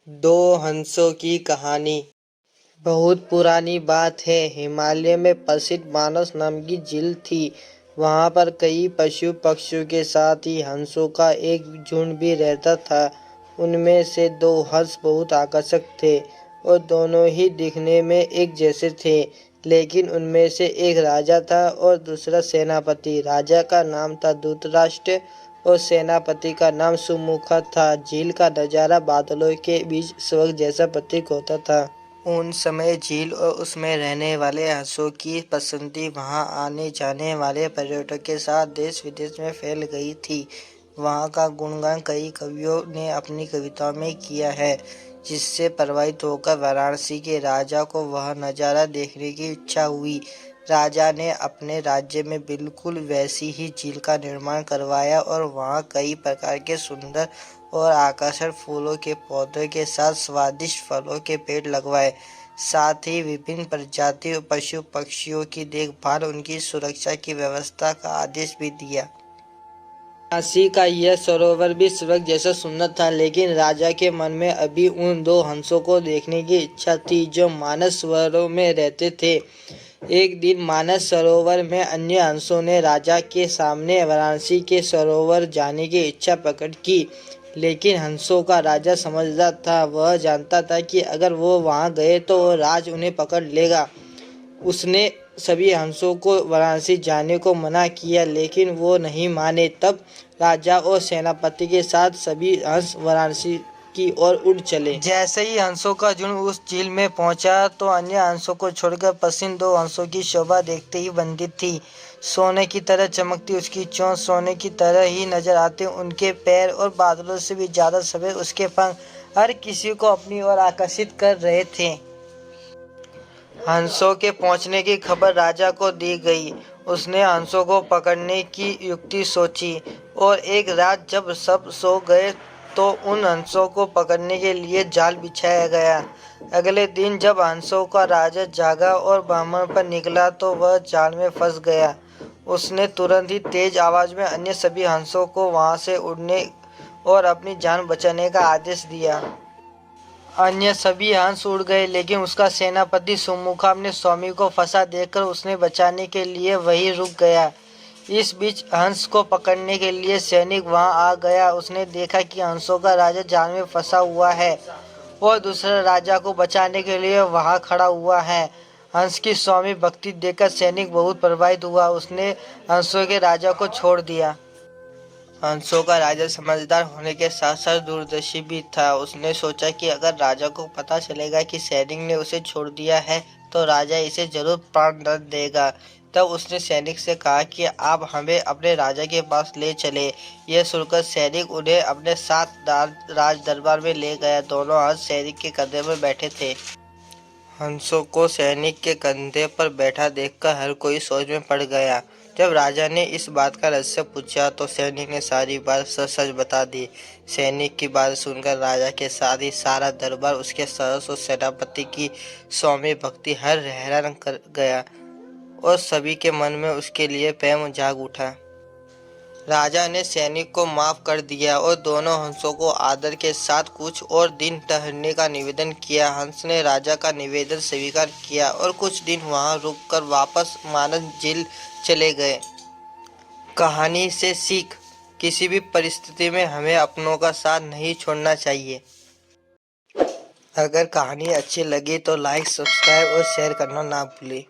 दो हंसों की कहानी। बहुत पुरानी बात है। हिमालय में प्रसिद्ध मानस नाम की झील थी। वहां पर कई पशु पक्षियों के साथ ही हंसों का एक झुंड भी रहता था। उनमें से दो हंस बहुत आकर्षक थे और दोनों ही दिखने में एक जैसे थे। लेकिन उनमें से एक राजा था और दूसरा सेनापति। राजा का नाम था धृतराष्ट्र और सेनापति का नाम सुमुख था। झील का नजारा बादलों के बीच स्वर्ग जैसा प्रतीक होता था। उन समय झील और उसमें रहने वाले हंसों की पसंदी वहां आने जाने वाले पर्यटकों के साथ देश विदेश में फैल गई थी। वहां का गुणगान कई कवियों ने अपनी कविताओं में किया है, जिससे प्रभावित होकर वाराणसी के राजा को वह नज़ारा देखने की इच्छा हुई। राजा ने अपने राज्य में बिल्कुल वैसी ही झील का निर्माण करवाया और वहाँ कई प्रकार के सुंदर और आकर्षक फूलों के पौधों के साथ स्वादिष्ट फलों के पेड़ लगवाए। साथ ही विभिन्न प्रजाति पशु पक्षियों की देखभाल, उनकी सुरक्षा की व्यवस्था का आदेश भी दिया। काशी का यह सरोवर भी स्वर्ग जैसा सुंदर था, लेकिन राजा के मन में अभी उन दो हंसों को देखने की इच्छा थी जो मानस सरोवर में रहते थे। एक दिन मानस सरोवर में अन्य हंसों ने राजा के सामने वाराणसी के सरोवर जाने की इच्छा प्रकट की। लेकिन हंसों का राजा समझदार था। वह जानता था कि अगर वो वहां गए तो वो राज उन्हें पकड़ लेगा। उसने सभी हंसों को वाराणसी जाने को मना किया, लेकिन वो नहीं माने। तब राजा और सेनापति के साथ सभी हंस वाराणसी की ओर उड़ चले। जैसे ही हंसों का झुंड उस झील में पहुंचा तो अन्य हंसों को छोड़कर प्रसिद्ध दो हंसों की शोभा देखते ही बंदी थी। सोने की तरह चमकती उसकी चोंच, सोने की तरह ही नजर आते उनके पैर और बादलों से भी ज्यादा सफेद उसके पंख हर किसी को अपनी ओर आकर्षित कर रहे थे। हंसों के पहुंचने की खबर राजा को दी गई। उसने हंसों को पकड़ने की युक्ति सोची और एक रात जब सब सो गए तो उन हंसों को पकड़ने के लिए जाल बिछाया गया। अगले दिन जब हंसों का राजा जागा और भ्रमण पर निकला तो वह जाल में फंस गया। उसने तुरंत ही तेज आवाज में अन्य सभी हंसों को वहां से उड़ने और अपनी जान बचाने का आदेश दिया। अन्य सभी हंस उड़ गए, लेकिन उसका सेनापति सुमुखा अपने स्वामी को फंसा देखकर उसने बचाने के लिए वहीं रुक गया। इस बीच हंस को पकड़ने के लिए सैनिक वहां आ गया। उसने देखा कि हंसों का राजा जाल में फंसा हुआ है और दूसरे राजा को बचाने के लिए वहां खड़ा हुआ है। हंस की स्वामी भक्ति देखकर सैनिक बहुत प्रभावित हुआ। उसने हंसों के राजा को छोड़ दिया। हंसों का राजा समझदार होने के साथ साथ दूरदर्शी भी था। उसने सोचा कि अगर राजा को पता चलेगा कि सैनिक ने उसे छोड़ दिया है तो राजा इसे जरूर प्राणदंड देगा। तब उसने सैनिक से कहा कि आप हमें अपने राजा के पास ले चले। यह सुनकर सैनिक उन्हें अपने साथ राज दरबार में ले गया। दोनों हंस सैनिक के कंधे पर बैठे थे। हंसों को सैनिक के कंधे पर बैठा देखकर हर कोई सोच में पड़ गया। जब राजा ने इस बात का रहस्य पूछा तो सैनिक ने सारी बात सच सच बता दी। सैनिक की बात सुनकर राजा के साथ ही सारा दरबार, उसके सरस और सेनापति की सौम्य भक्ति हर हैरान कर गया और सभी के मन में उसके लिए प्रेम जाग उठा। राजा ने सैनिक को माफ कर दिया और दोनों हंसों को आदर के साथ कुछ और दिन ठहरने का निवेदन किया। हंस ने राजा का निवेदन स्वीकार किया और कुछ दिन वहां रुककर वापस मानस झील चले गए। कहानी से सीख: किसी भी परिस्थिति में हमें अपनों का साथ नहीं छोड़ना चाहिए। अगर कहानी अच्छी लगी तो लाइक, सब्सक्राइब और शेयर करना ना भूलें।